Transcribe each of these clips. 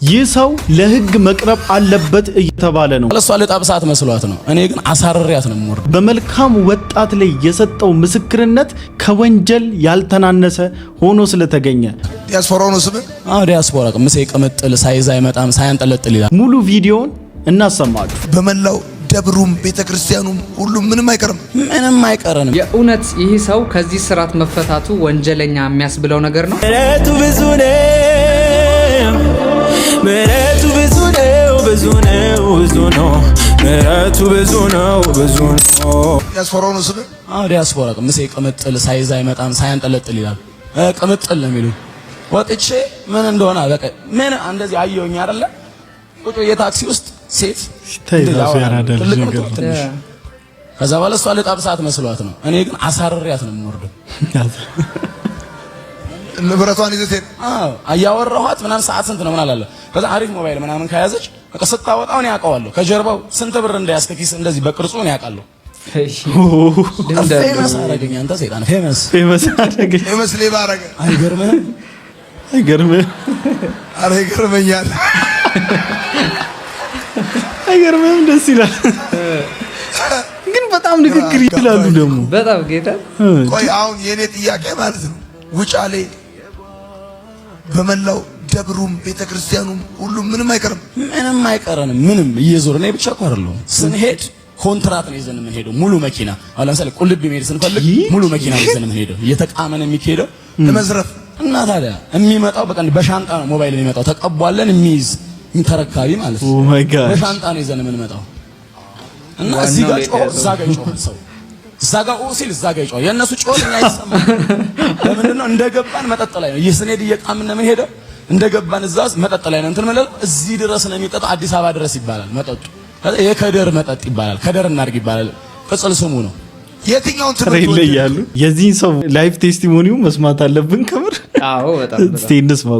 ይህ ሰው ለህግ መቅረብ አለበት እየተባለ ነው። ለሷ ለጣብሳት መስሏት ነው። እኔ ግን አሳርሪያት ነው ሞር በመልካም ወጣት ላይ የሰጠው ምስክርነት ከወንጀል ያልተናነሰ ሆኖ ስለተገኘ ዲያስፖራው ነው ስም ዲያስፖራ ምሴ ቀመጥል ሳይዝ አይመጣም ሳያንጠለጥል ይላል። ሙሉ ቪዲዮን እናሰማችሁ። በመላው ደብሩም ቤተክርስቲያኑም ሁሉም ምንም አይቀርንም። የእውነት ይህ ሰው ከዚህ ስራት መፈታቱ ወንጀለኛ የሚያስብለው ነገር ነው። ምሕረቱ ብዙ ነው ምሕረቱ ብዙ ነው ዲያስፖራው ነው ስም ዲያስፖራ ምሴ ቀመጥል ሳይዝ አይመጣም ሳያንጠለጥል ይላል። ቀመጥል ነው የሚሉኝ ወጥቼ ምን እንደሆነ በቃ ምን እንደዚህ አየውኝ አይደለ ቁጭ የታክሲ ውስጥ ሴት ተይዛው ያራዳል ነገር ከዛ በኋላ እሷ ለጣብሳት መስሏት ነው። እኔ ግን አሳርሪያት ነው የምወርደው። ንብረቷን ይዘት አያወራኋት ምናምን ሰዓት ስንት ነው ምናምን አለ። ከዛ አሪፍ ሞባይል ምናምን ከያዘች በቃ ስታወጣው ነው ያውቀዋለሁ። ከጀርባው ስንት ብር እንዳያስከኪስ እንደዚህ በቅርጹ ነው ያውቃለሁ። ፌመስ አረገኝ አንተ ሰይጣን ፌመስ አረገኝ። ፌመስ ሌባ አረገ። አይገርምህም? አረ ይገርመኛል። አይገርምህም? ደስ ይላል ግን በጣም ንግግር ይላሉ ደግሞ በጣም ጌታ። ቆይ አሁን የኔ ጥያቄ ማለት ነው ውጫሌ በመላው ደብሩም ቤተክርስቲያኑም ሁሉም ምንም አይቀርንም። ምንም እየዞር ነው ብቻ እኮ አይደለም ስንሄድ ኮንትራት ነው ይዘን የምንሄደው ሙሉ መኪና። አሁን ለምሳሌ ቁልቢ መሄድ ስንፈልግ ሙሉ መኪና ይዘን የምንሄደው እየተቃመን የሚሄደው ለመዝረፍ እና ታዲያ የሚመጣው በቃ በሻንጣ ነው ሞባይል የሚመጣው ተቀቧለን የሚይዝ ተረካቢ ማለት ነው። ኦ ማይ ጋድ በሻንጣ ነው ይዘን የምንመጣው እና እዚህ ጋር ጮህ እዛ ጋር ጮህ ሰው እዛ ጋር ሲል እዛ ጋር ጮህ የነሱ ጮህ እኛ አይሰማም። ለምንድን ነው እንደገባን መጠጥ ላይ ነው እየስኔድ እየቃምን ነው የምንሄደው። እንደገባን እዛስ መጠጥ ላይ ነው እንትን ማለት እዚህ ድረስ ነው የሚጠጣ አዲስ አበባ ድረስ ይባላል መጠጡ። የከደር መጠጥ ይባላል። ከደር እናርግ ይባላል። ቅጽል ስሙ ነው። የትኛውን ትምህርት ይለያሉ። የዚህን ሰው ላይፍ ቴስቲሞኒው መስማት አለብን። ከምር አዎ በጣም እስቲ እንስማው።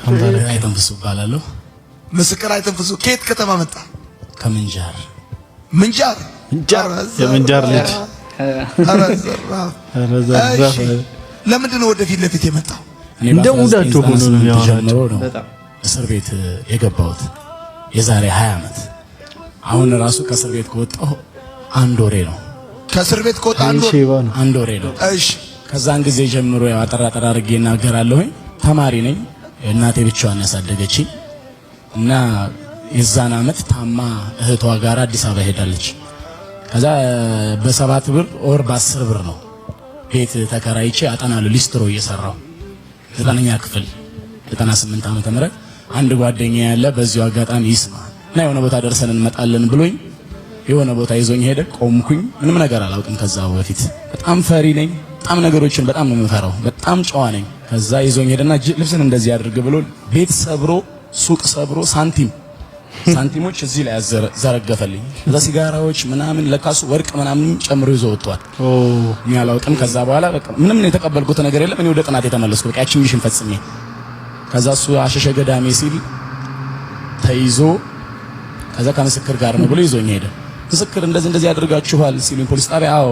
ተንበረ አይተንፍሱ ባላለው ምስክር አይተንፍሱ ከየት ከተማ መጣ? ከምንጃር የምንጃር ልጅ አረዘራ ለምንድን ነው ወደፊት ለፊት የመጣው? እንደ ሙዳቸው ሆኖ ነው ያወራው። እስር ቤት የገባሁት የዛሬ 20 ዓመት። አሁን ራሱ ከእስር ቤት ከወጣሁ አንድ ወሬ ነው። ከእስር ቤት ከወጣ አንድ ወሬ ነው። እሺ ከዛን ጊዜ ጀምሮ ያው አጠራጠር አድርጌ እናገራለሁኝ። ተማሪ ነኝ። እናቴ ብቻዋን ያሳደገችኝ እና የዛን አመት ታማ እህቷ ጋር አዲስ አበባ ሄዳለች። ከዛ በ7 ብር ኦር በ10 ብር ነው ቤት ተከራይቼ አጠናለሁ ሊስትሮ እየሰራው 9ኛ ክፍል 98 ዓመተ ምህረት አንድ ጓደኛ ያለ በዚሁ አጋጣሚ ይስማ እና የሆነ ቦታ ደርሰን እንመጣለን ብሎኝ የሆነ ቦታ ይዞኝ ሄደ። ቆምኩኝ። ምንም ነገር አላውቅም። ከዛ በፊት በጣም ፈሪ ነኝ። በጣም ነገሮችን በጣም ነው የምፈራው። በጣም ጨዋ ነኝ። ከዛ ይዞኝ ሄደና ልብስን እንደዚህ ያድርግ ብሎ ቤት ሰብሮ ሱቅ ሰብሮ ሳንቲሞች እዚህ ላይ ዘረገፈልኝ። ከዛ ሲጋራዎች ምናምን ለካሱ ወርቅ ምናምን ጨምሮ ይዞ ወጥቷል። እኔ አላውቅም። ከዛ በኋላ በቃ ምንም የተቀበልኩት ነገር የለም። እኔ ወደ ጥናት የተመለስኩ በቃ ያቺ ሚሽን ፈጽሜ ከዛ እሱ አሸሸ ገዳሜ ሲል ተይዞ ከዛ ከምስክር ጋር ነው ብሎ ይዞኝ ሄደ። ምስክር እንደዚህ ያደርጋችኋል ሲሉኝ ፖሊስ ጣቢያ አዎ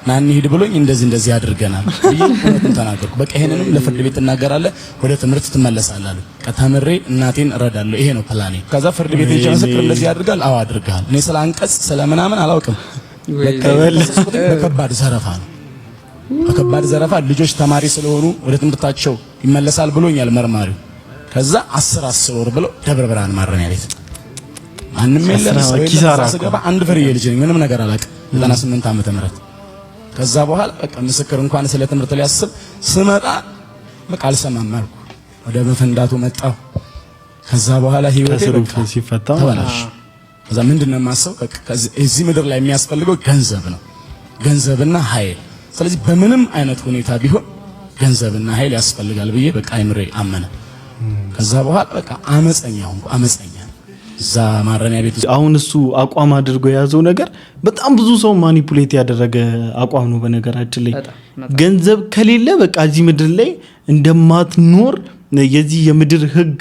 ና እንሂድ ብሎኝ እንደዚህ ያድርገናል ብዬ እውነቱን ተናገርኩ። በቃ ይሄንንም ለፍርድ ቤት እናገራለህ፣ ወደ ትምህርት ትመለሳለህ። ከተምሬ እናቴን እረዳለሁ። ይሄ ነው ፕላኔ። ከዛ ፍርድ ቤት ሄጄ ምስክር እንደዚህ ያድርጋል አዎ አድርጋል። እኔ ስለ አንቀጽ ስለምናምን አላውቅም። በከባድ ዘረፋ ነው። በከባድ ዘረፋ ልጆች ተማሪ ስለሆኑ ወደ ትምህርታቸው ይመለሳል ብሎኛል መርማሪው። ከዛ 10 ወር ብለው ደብረ ብርሃን ማረሚያ ቤት ማንም የለም። ኪሳራ ስገባ አንድ ፍሬ ልጅ ነኝ። ምንም ነገር አላውቅም። 98 ዓመተ ምህረት ከዛ በኋላ በቃ ምስክር እንኳን ስለ ትምህርት ሊያስብ ስመጣ በቃ አልሰማም አልኩ። ወደ መፈንዳቱ መጣሁ። ከዛ በኋላ ህይወቴ በቃ ሲፈታ ተበላሽ። ከዛ ምንድነው የማስበው በቃ እዚህ ምድር ላይ የሚያስፈልገው ገንዘብ ነው፣ ገንዘብና ኃይል። ስለዚህ በምንም አይነት ሁኔታ ቢሆን ገንዘብና ኃይል ያስፈልጋል ብዬ በቃ አይምሬ አመነ። ከዛ በኋላ በቃ አመፀኛ እዛ ማረሚያ ቤት አሁን እሱ አቋም አድርጎ የያዘው ነገር በጣም ብዙ ሰው ማኒፑሌት ያደረገ አቋም ነው። በነገራችን ላይ ገንዘብ ከሌለ በቃ እዚህ ምድር ላይ እንደማትኖር የዚህ የምድር ህግ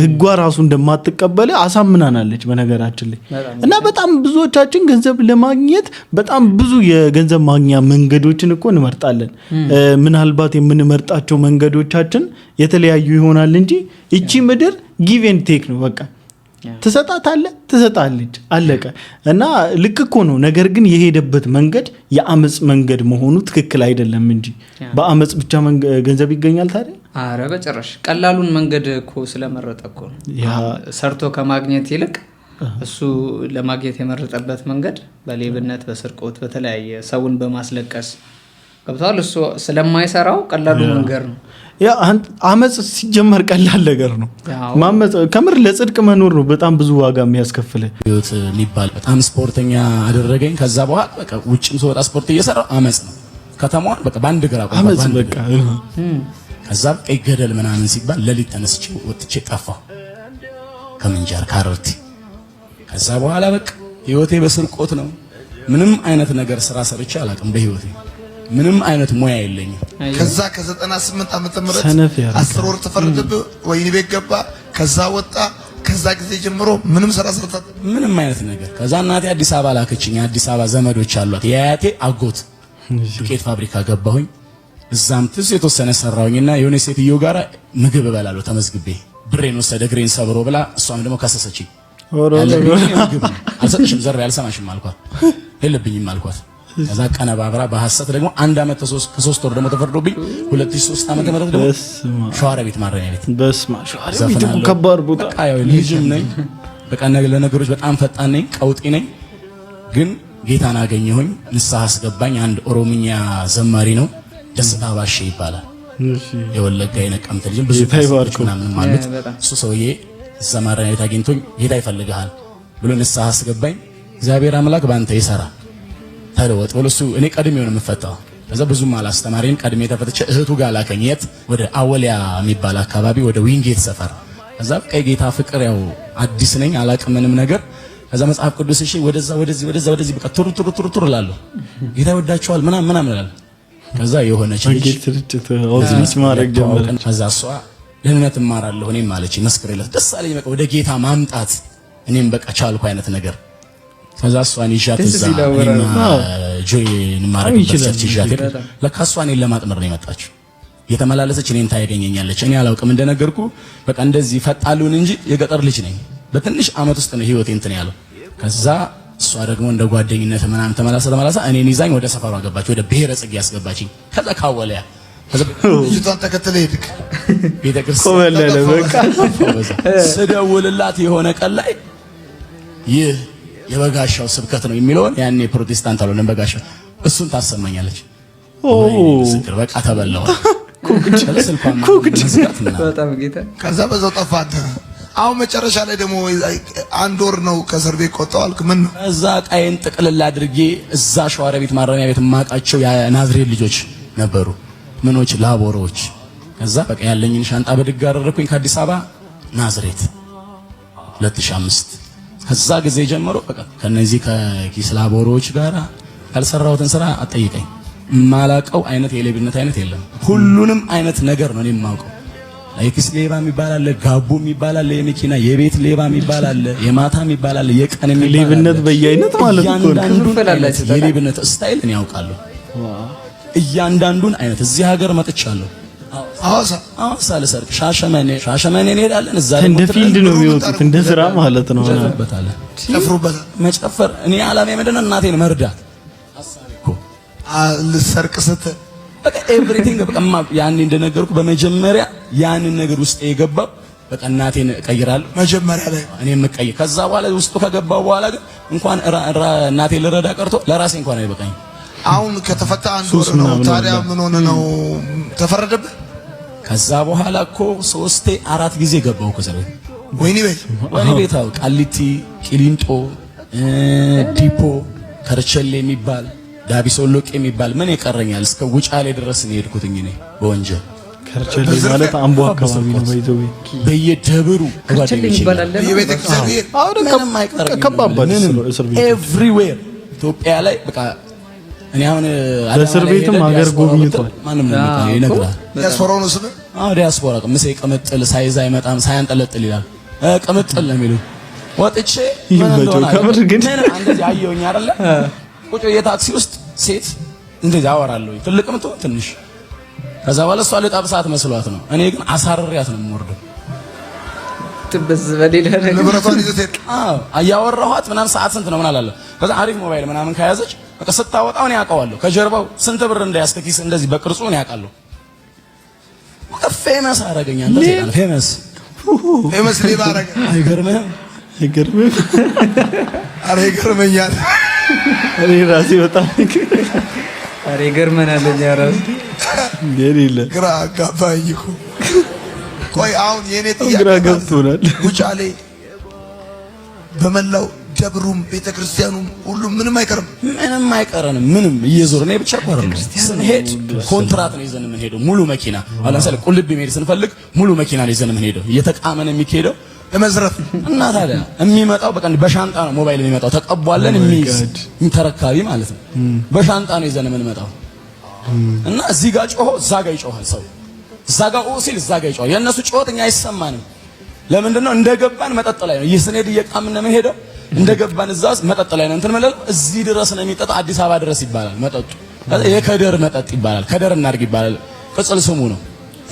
ህጓ ራሱ እንደማትቀበል አሳምናናለች በነገራችን ላይ። እና በጣም ብዙዎቻችን ገንዘብ ለማግኘት በጣም ብዙ የገንዘብ ማግኛ መንገዶችን እኮ እንመርጣለን። ምናልባት የምንመርጣቸው መንገዶቻችን የተለያዩ ይሆናል እንጂ እቺ ምድር ጊቭ ኤንድ ቴክ ነው በቃ ትሰጣለች አለቀ። እና ልክ እኮ ነው። ነገር ግን የሄደበት መንገድ የአመጽ መንገድ መሆኑ ትክክል አይደለም እንጂ በአመጽ ብቻ ገንዘብ ይገኛል ታዲያ? አረ በጭራሽ ቀላሉን መንገድ እኮ ስለመረጠ እኮ ነው። ሰርቶ ከማግኘት ይልቅ እሱ ለማግኘት የመረጠበት መንገድ በሌብነት፣ በስርቆት፣ በተለያየ ሰውን በማስለቀስ ገብቷል። እሱ ስለማይሰራው ቀላሉ መንገድ ነው። አመጽ ሲጀመር ቀላል ነገር ነው። ማመጽ ከምር ለጽድቅ መኖር ነው በጣም ብዙ ዋጋ የሚያስከፍል ህይወት የሚባል በጣም ስፖርተኛ አደረገኝ። ከዛ በኋላ በቃ ውጭም ስወጣ ስፖርት እየሰራው አመጽ ነው። ከተማውን በቃ ባንድ ግራ ቆማ አመጽ በቃ ከዛ ቀይ ገደል ምናምን ሲባል ለሊት ተነስቼ ወጥቼ ጠፋሁ ከምንጃር ካሮቲ። ከዛ በኋላ በቃ ህይወቴ በስርቆት ነው። ምንም አይነት ነገር ስራ ሰርቼ አላውቅም በህይወቴ። ምንም አይነት ሙያ የለኝም። ከዛ ከ98 ዓመተ ምህረት 10 ወር ተፈረደብህ፣ ወይኔ ቤት ገባ፣ ከዛ ወጣ። ከዛ ጊዜ ጀምሮ ምንም ስራ ሰርታ ምንም አይነት ነገር። ከዛ እናቴ አዲስ አበባ ላከችኝ። አዲስ አበባ ዘመዶች አሏት። የአያቴ አጎት ዱቄት ፋብሪካ ገባሁኝ። እዛም ትዝ የተወሰነ ሰራሁኝና የሆነ ሴትዮ ጋር ምግብ እበላለሁ ተመዝግቤ። ብሬን ወሰደ እግሬን ሰብሮ ብላ እሷም ደግሞ ከሰሰችኝ። አልሰጥሽም ዘር ያልሰማሽም አልኳት። የለብኝም አልኳት። ከዛ ቀነባብራ በሐሰት ደግሞ 1 አመት ከ3 ወር ደግሞ ተፈርዶብኝ 2003 ዓመተ ምህረት ደግሞ ሸዋሮቢት ማረሚያ ቤት። በስማ ሸዋሮቢት ከባድ ቦታ። በቃ ያው ልጅም ነኝ በቃ ለነገሮች በጣም ፈጣን ነኝ፣ ቀውጢ ነኝ። ግን ጌታን አገኘሁኝ፣ ንስሐ አስገባኝ። አንድ ኦሮምኛ ዘማሪ ነው ደስታ ባሼ ይባላል። የወለጋ የነቀምት ልጅ ብዙ ታይባርኩ ምናምን ማለት እሱ ሰውዬ እዛ ማረሚያ ቤት አግኝቶኝ ጌታ ይፈልጋል ብሎ ንስሐ አስገባኝ። እግዚአብሔር አምላክ ባንተ ይሰራ ተለወጥ ብሎ እሱ እኔ ቀድሜው ነው የምፈታው። ከዛ ብዙም አላስተማሪም። ቀድሜ ተፈትቼ እህቱ ጋር ላከኝ። የት? ወደ አወሊያ የሚባል አካባቢ ወደ ዊንጌት ሰፈር። ከዛ ቀይ ጌታ ፍቅር ያው አዲስ ነኝ አላቅም ምንም ነገር። ከዛ መጽሐፍ ቅዱስ እሺ ወደዛ ወደዚህ በቃ ቱር እላለሁ። ጌታ ይወዳቸዋል ምናምን እላለሁ። ከዛ የሆነች ልጅ አውዝሚስ ማድረግ ጀመረ። ከዛ እሷ ለእምነት እማራለሁ እኔም ማለች መስክሬላት ደስ አለኝ። በቃ ወደ ጌታ ማምጣት እኔም በቃ ቻልኩ አይነት ነገር። ከዛ እሷን ይዣት እዛ ጆይን ማረግበት ቸርች ይዣት ለካ እሷ እኔን ለማጥመር ነው የመጣችው። የተመላለሰች እኔን ታያገኘኛለች። እኔ አላውቅም እንደነገርኩ በቃ እንደዚህ ፈጣሉን እንጂ የገጠር ልጅ ነኝ። በትንሽ አመት ውስጥ ነው ህይወቴ እንትን ያለው። ከዛ እሷ ደግሞ እንደ ጓደኝነት ምናምን ተመላሳ እኔን ይዛኝ ወደ ሰፈሯ ገባች። ወደ ብሔረ ጽጌ ያስገባችኝ። ከዛ ካወለያ ልጅቷን ተከተለ ሄድክ ቤተክርስቲያን ኮበለለ በቃ ስደውልላት የሆነ ቀን ላይ ይህ የበጋሻው ስብከት ነው የሚለውን ያኔ ፕሮቴስታንት አልሆነም በጋሻው እሱን ታሰማኛለች። ምስክር በቃ ተበላው በጣም ጌታ። ከዛ በዛው ጠፋት። አሁን መጨረሻ ላይ ደግሞ 1 ወር ነው ከእስር ቤት ቆጣው አልክ። ምን እዛ ቃይን ጥቅልል አድርጌ እዛ ሸዋሮቢት ማረሚያ ቤት ማቃቸው የናዝሬት ልጆች ነበሩ። ምኖች ላቦሮች። ከዛ በቃ ያለኝን ሻንጣ በድግ አደረኩኝ ከአዲስ አበባ ናዝሬት 2005። ከዛ ጊዜ ጀምሮ በቃ ከነዚህ ከኪስ ላቦሮች ጋር ያልሰራሁትን ስራ አጠይቀኝ። ማላቀው አይነት የሌብነት አይነት የለም። ሁሉንም አይነት ነገር ነው የማውቀው። የኪስ ሌባ የሚባል አለ፣ ጋቦ የሚባል አለ፣ የመኪና የቤት ሌባ የሚባል አለ፣ የማታ የሚባል አለ፣ የቀን የሚባል አለ። ሌብነት በየአይነት ማለት ነው። የሌብነት ስታይል እኔ ያውቃለሁ። እያንዳንዱን አይነት እዚህ ሀገር መጥቻለሁ። ሐዋሳ ለሰርቅ ሻሸመኔ እንሄዳለን። እዛ እንደ ፊልድ ነው የሚወጡት እንደ ስራ ማለት ነው። ጨፍሩበታል። መጨፈር እኔ ዓላማዬ ምንድን ነው? እናቴን መርዳት። ልሰርቅ ስትል በቃ ኤቭሪቲንግ በቃ ያኔ እንደነገርኩ በመጀመሪያ ያንን ነገር ውስጥ የገባው በቃ እናቴን እቀይራለሁ መጀመሪያ ላይ እኔም እቀይር። ከዛ በኋላ ውስጡ ከገባው በኋላ ግን እንኳን እናቴን ልረዳ ቀርቶ ለራሴ እንኳን አይበቃኝ። አሁን ከተፈታ 1 ወር ነው። ታዲያ ምን ሆነ ነው ተፈረደብህ? ከዛ በኋላ እኮ 3-4 ጊዜ ገባው ከሰረ ወይኔ ቤት ቃሊቲ፣ ቂሊንጦ፣ ዲፖ፣ ከርቸሌ የሚባል ዳቢሶሎቄ የሚባል ምን ይቀረኛል? እስከ ውጫሌ ድረስ ነው የሄድኩት እኔ በወንጀል። ከርቸሌ ማለት አምቦ አካባቢ ነው። በየደብሩ ጓደኞቼ በየቤተክርስቲያኑ ምንም አይቀርም። ከባባድ እስር ቤት ኤቭሪዌር ኢትዮጵያ ላይ በቃ እኔ አሁን በእስር ቤትም ሀገር ጎብኝቷል። ማንም ነው ይነግራል። ያስፈራው ነው ስም ዲያስፖራ ምሴ ቅምጥል ሳይዝ አይመጣም ሳያንጠለጥል ይላል ቅምጥል ነው የሚሉት ወጥቼ ምን እንደሆነ ከምር ግን እንደዚህ አየሁኝ አይደለ ቁጭ የታክሲ ውስጥ ሴት እንደዚህ አወራለሁ ትልቅም ትንሽ ከዛ በኋላ እሷ ለጣብሳት መስሏት ነው እኔ ግን አሳርሪያት ነው የምወርደው ትበዝ በሌላ ነገር ንብረቷን ይዘት አያወራኋት ምናምን ሰዓት ስንት ነው ምን አላለሁ ከዛ አሪፍ ሞባይል ምናምን ከያዘች በቃ ስታወጣው ነው ያውቀዋለሁ ከጀርባው ስንት ብር እንዳያስከኪስ እንደዚህ በቅርጹ ነው ያውቃለሁ ፌመስ አረገኛ አንተ ሰይጣን ፌመስ ሌባ አረገ አይገርምህም አረ ይገርመኛል እኔ ራሴ በጣም አረ ይገርመናል እኛ ራስ ገሪለ ግራ አጋባኝ እኮ ቆይ አሁን የኔ ጥያቄ ግራ ገብቶናል ውጫሌ በመላው ደብሩም ቤተክርስቲያኑም ሁሉ ምንም አይቀርም ምንም እየዞር ነው ብቻ ቆርም ስንሄድ ኮንትራት ነው ይዘን የምንሄደው ሙሉ መኪና አሁን ለምሳሌ ቁልቢ መሄድ ስንፈልግ ሙሉ መኪና ነው ይዘን የምንሄደው እየተቃመነ የሚሄደው ለመዝረፍ እና ታዲያ የሚመጣው በቃ በሻንጣ ነው ሞባይል የሚመጣው ተቀቧለን ተረካቢ ማለት ነው በሻንጣ ነው ይዘን የምንመጣው እና እዚህ ጋር ጮሆ እዛ ጋር ይጮሃል ሰው እዛ ጋር ሲል እዛ ጋር ይጮሃል የነሱ ጮህኛ አይሰማንም ለምንድነው እንደገባን መጠጥ ላይ ነው ይስነድ እየቃምን ነው ሄደው እንደገባን እዛስ መጠጥ ላይ ነው እንትን ማለት እዚህ ድረስ ነው የሚጠጣ አዲስ አበባ ድረስ ይባላል መጠጡ የከደር መጠጥ ይባላል ከደር እናርግ ይባላል ቅጽል ስሙ ነው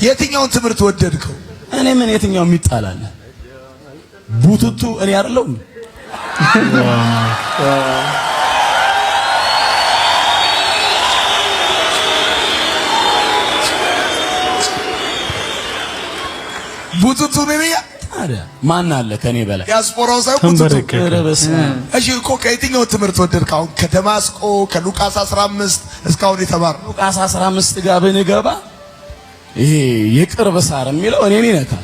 የትኛውን ትምህርት ወደድከው እኔ ምን የትኛው የሚጣላል ቡቱቱ እኔ አይደለው ቡቱቱ ነኝ ታዲያ ማን አለ ከኔ በላይ ዲያስፖራው ሳይሆን ቡቱቱ እሺ እኮ ከየትኛው ትምህርት ወደድከው አሁን ከደማስቆ ከሉቃስ 15 እስካሁን የተማርነው ሉቃስ 15 ጋር ብንገባ ይሄ የቅርብ ሳር የሚለው እኔን ይነካል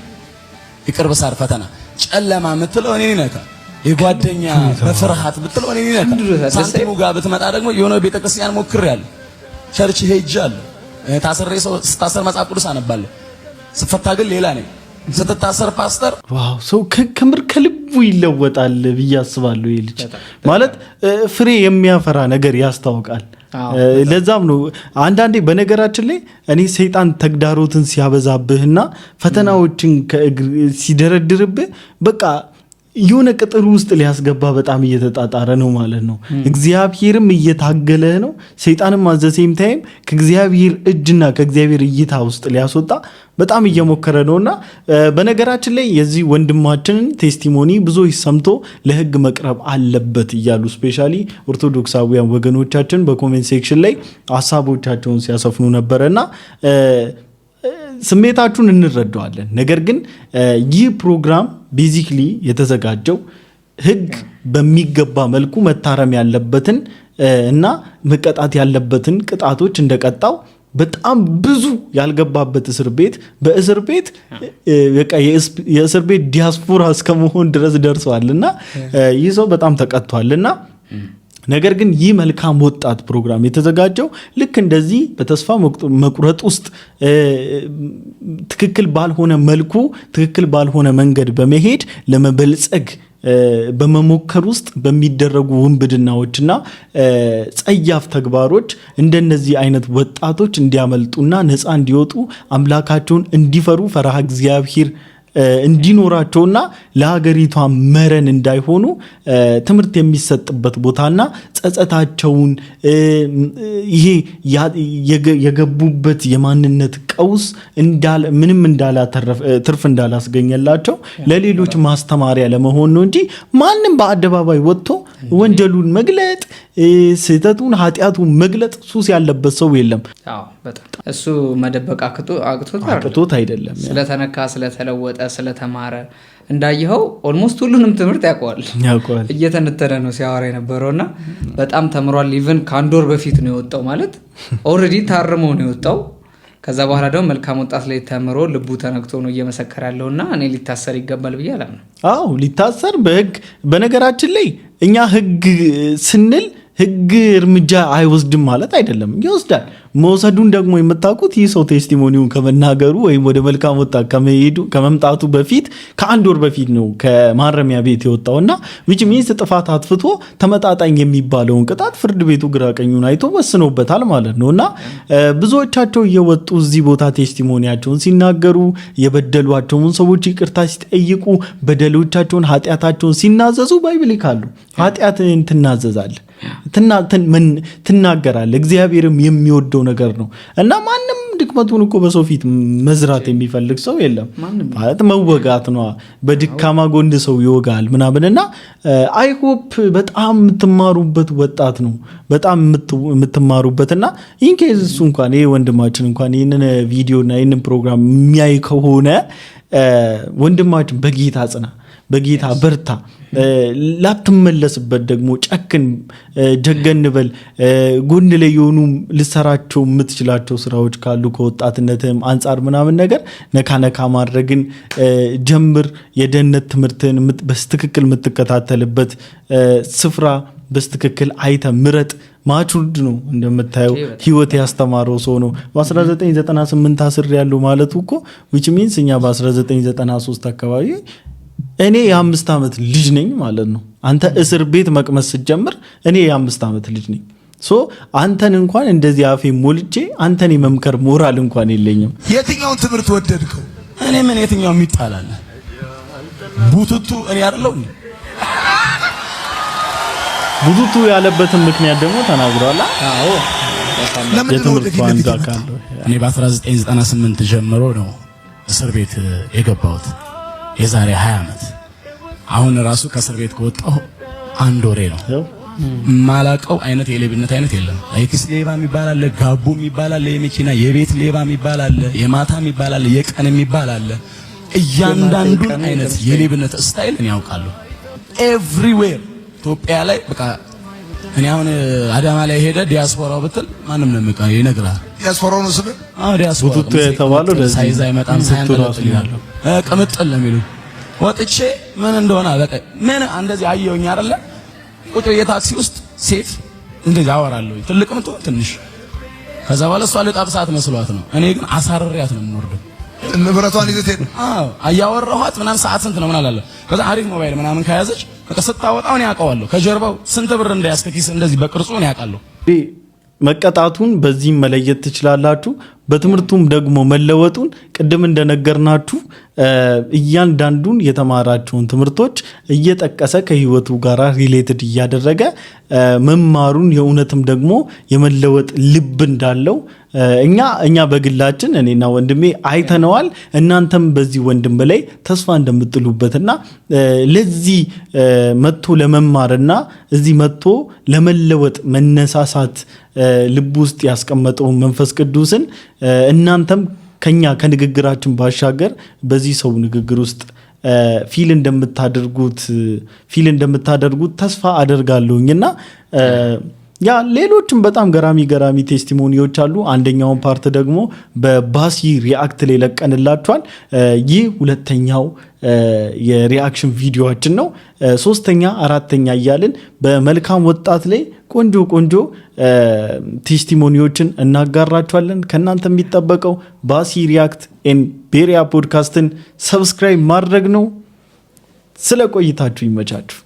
የቅርብ ሳር ፈተና ጨለማ የምትለው እኔን ይነካል የጓደኛ በፍርሃት ብትለው እኔን ይነካል ሳንቲሙ ጋር ብትመጣ ደግሞ የሆነ ቤተክርስቲያን ሞክሬያለሁ ቸርች ሄጃለሁ ታስሬ ሰው ስታሰር መጽሐፍ ቅዱስ አነባለሁ ስፈታ ግን ሌላ ነኝ ስትታሰር ፓስተር ዋው ሰው ከምር ከልቡ ይለወጣል ብዬ አስባለሁ ይሄ ልጅ ማለት ፍሬ የሚያፈራ ነገር ያስታውቃል ለዛም ነው አንዳንዴ በነገራችን ላይ እኔ ሰይጣን ተግዳሮትን ሲያበዛብህና ፈተናዎችን ሲደረድርብህ በቃ የሆነ ቅጥር ውስጥ ሊያስገባ በጣም እየተጣጣረ ነው ማለት ነው እግዚአብሔርም እየታገለ ነው ሰይጣንም አዘሴም ታይም ከእግዚአብሔር እጅና ከእግዚአብሔር እይታ ውስጥ ሊያስወጣ በጣም እየሞከረ ነውና በነገራችን ላይ የዚህ ወንድማችንን ቴስቲሞኒ ብዙዎች ሰምቶ ለህግ መቅረብ አለበት ይያሉ ስፔሻሊ ኦርቶዶክሳውያን ወገኖቻችን በኮሜንት ሴክሽን ላይ ሐሳቦቻቸውን ሲያሰፍኑ ነበርና ስሜታችሁን እንረዳዋለን ነገር ግን ይህ ፕሮግራም ቤዚክሊ የተዘጋጀው ህግ በሚገባ መልኩ መታረም ያለበትን እና መቀጣት ያለበትን ቅጣቶች እንደቀጣው በጣም ብዙ ያልገባበት እስር ቤት በእስር ቤት በቃ የእስር ቤት ዲያስፖራ እስከመሆን ድረስ ደርሷልና ይህ ሰው በጣም ተቀጥቷልና ነገር ግን ይህ መልካም ወጣት ፕሮግራም የተዘጋጀው ልክ እንደዚህ በተስፋ መቁረጥ ውስጥ ትክክል ባልሆነ መልኩ ትክክል ባልሆነ መንገድ በመሄድ ለመበልጸግ በመሞከር ውስጥ በሚደረጉ ውንብድናዎችና ጸያፍ ተግባሮች እንደነዚህ አይነት ወጣቶች እንዲያመልጡና ነፃ እንዲወጡ አምላካቸውን እንዲፈሩ ፈራህ እግዚአብሔር እንዲኖራቸውና ለሀገሪቷ መረን እንዳይሆኑ ትምህርት የሚሰጥበት ቦታና ጸጸታቸውን ይሄ የገቡበት የማንነት ቀውስ ምንም ትርፍ እንዳላስገኘላቸው ለሌሎች ማስተማሪያ ለመሆን ነው እንጂ ማንም በአደባባይ ወጥቶ ወንጀሉን መግለጥ ስህተቱን ኃጢያቱን መግለጥ ሱስ ያለበት ሰው የለም በጣም እሱ መደበቅ አቅቶት አይደለም ስለተነካ ስለተለወጠ ስለተማረ እንዳየኸው ኦልሞስት ሁሉንም ትምህርት ያውቀዋል እየተነተነ ነው ሲያወራ የነበረውና በጣም ተምሯል ኢቭን ከአንድ ወር በፊት ነው የወጣው ማለት ኦልሬዲ ታርሞ ነው የወጣው ከዛ በኋላ ደግሞ መልካም ወጣት ላይ ተምሮ ልቡ ተነክቶ ነው እየመሰከረ ያለውና እኔ ሊታሰር ይገባል ብዬ አላምነው ሊታሰር በህግ በነገራችን ላይ እኛ ህግ ስንል ህግ ህግ እርምጃ አይወስድም ማለት አይደለም፣ ይወስዳል። መውሰዱን ደግሞ የምታውቁት ይህ ሰው ቴስቲሞኒውን ከመናገሩ ወይም ወደ መልካም ወጣት ከመምጣቱ በፊት ከአንድ ወር በፊት ነው ከማረሚያ ቤት የወጣውና which means ጥፋት አጥፍቶ ተመጣጣኝ የሚባለውን ቅጣት ፍርድ ቤቱ ግራቀኙን አይቶ ወስኖበታል ማለት ነውና ብዙዎቻቸው እየወጡ እዚህ ቦታ ቴስቲሞኒያቸውን ሲናገሩ የበደሏቸውን ሰዎች ይቅርታ ሲጠይቁ በደሎቻቸውን ኃጢአታቸውን ሲናዘዙ ባይብል ይካሉ ኃጢአትን ትናዘዛለህ ትናገራለህ እግዚአብሔርም የሚወደው ነገር ነው እና ማንም ድክመቱን እኮ በሰው ፊት መዝራት የሚፈልግ ሰው የለም ማለት መወጋት ነው በድካማ ጎንድ ሰው ይወጋል ምናምንና አይ ሆፕ በጣም የምትማሩበት ወጣት ነው በጣም የምትማሩበትና ኢንኬዝ እሱ እንኳን ይሄ ወንድማችን እንኳን ይሄንን ቪዲዮና ይሄንን ፕሮግራም የሚያይ ከሆነ ወንድማችን በጌታ ጽና በጌታ በርታ ላትመለስበት ደግሞ ጨክን ጀገንበል ጎን ላይ የሆኑ ልሰራቸው የምትችላቸው ስራዎች ካሉ ከወጣትነትም አንፃር ምናምን ነገር ነካ ማድረግን ጀምር የደህንነት ትምህርትን በስትክክል የምትከታተልበት ስፍራ በስትክክል አይተ ምረጥ ማቹርድ ነው እንደምታየው ህይወት ያስተማረው ሰው ነው በ1998 አስር ያለው ማለቱ እኮ which means እኛ በ1993 አካባቢ እኔ የ5 ዓመት ልጅ ነኝ ማለት ነው አንተ እስር ቤት መቅመስ ስትጀምር እኔ የ5 ዓመት ልጅ ነኝ ሶ አንተን እንኳን እንደዚህ አፌ ሞልቼ አንተን የመምከር ሞራል እንኳን የለኝም የትኛውን ትምህርት ወደድከው እኔ ምን የትኛው የሚጣላል ቡቱቱ እኔ አይደለው ቡቱቱ ያለበትን ምክንያት ደግሞ ተናግሯል አዎ የትምህርቱ አንዱ አካል እኔ በ1998 ጀምሮ ነው እስር ቤት የገባሁት የዛሬ 20 ዓመት አሁን ራሱ ከእስር ቤት ከወጣሁ አንድ ወሬ ነው ማላቀው አይነት የሌብነት አይነት የለም አይክስ ሌባ የሚባል አለ ጋቡ የሚባል አለ የመኪና የቤት ሌባ የሚባል አለ የማታ የሚባል አለ የቀን የሚባል አለ እያንዳንዱ አይነት የሌብነት ስታይል እኔ ያውቃለሁ ኤቭሪዌር ኢትዮጵያ ላይ በቃ እኔ አሁን አዳማ ላይ ሄደ ዲያስፖራው ብትል ማንም ነው የሚቀር ይነግራል ዲያስፖራው ነው ስለ ዲያስፖራ ቡቱቱ የተባለው ሳይዝ አይመጣም ሳይንጠለጥል ይላል ቅምጥል ነው የሚሉት ወጥቼ ምን እንደሆነ በቃ ምን እንደዚህ አየውኝ አይደለ ቁጭ የታክሲ ውስጥ ሴት እንደዚህ አወራለሁ ትልቅም ትንሽ ከዛ በኋላ እሷ ለጣብሳት መስሏት ነው እኔ ግን አሳርሪያት ነው የምወርደው ንብረቷን ይዘት ሄደ አያወራኋት ምናምን ሰዓት ስንት ነው ምናምን አለ ከዛ አሪፍ ሞባይል ምናምን ከያዘች በቃ ስታወጣው እኔ ያውቀዋለሁ ከጀርባው ስንት ብር እንዳያስከኪስ እንደዚህ በቅርጹ እኔ ያውቃለሁ መቀጣቱን በዚህ መለየት ትችላላችሁ በትምህርቱም ደግሞ መለወጡን ቅድም እንደነገርናችሁ እያንዳንዱን የተማራቸውን ትምህርቶች እየጠቀሰ ከህይወቱ ጋር ሪሌትድ እያደረገ መማሩን የእውነትም ደግሞ የመለወጥ ልብ እንዳለው እኛ በግላችን እኔና ወንድሜ አይተነዋል እናንተም በዚህ ወንድም ላይ ተስፋ እንደምትጥሉበትና ለዚህ መጥቶ ለመማርና እዚህ መጥቶ ለመለወጥ መነሳሳት ልብ ውስጥ ያስቀመጠው መንፈስ ቅዱስን እናንተም ከኛ ከንግግራችን ባሻገር በዚህ ሰው ንግግር ውስጥ ፊል እንደምታደርጉት ተስፋ አደርጋለሁኝና ያ ሌሎችም በጣም ገራሚ ቴስቲሞኒዎች አሉ አንደኛውን ፓርት ደግሞ በባሲ ሪአክት ላይ ለቀንላችኋል ይህ ሁለተኛው የሪአክሽን ቪዲዮአችን ነው ሶስተኛ አራተኛ እያልን በመልካም ወጣት ላይ ቆንጆ ቴስቲሞኒዎችን እናጋራችኋለን ከናንተ የሚጠበቀው ባሲ ሪአክት ኤን ቤሪያ ፖድካስትን ሰብስክራይብ ማድረግ ነው ስለ ቆይታችሁ ይመቻችሁ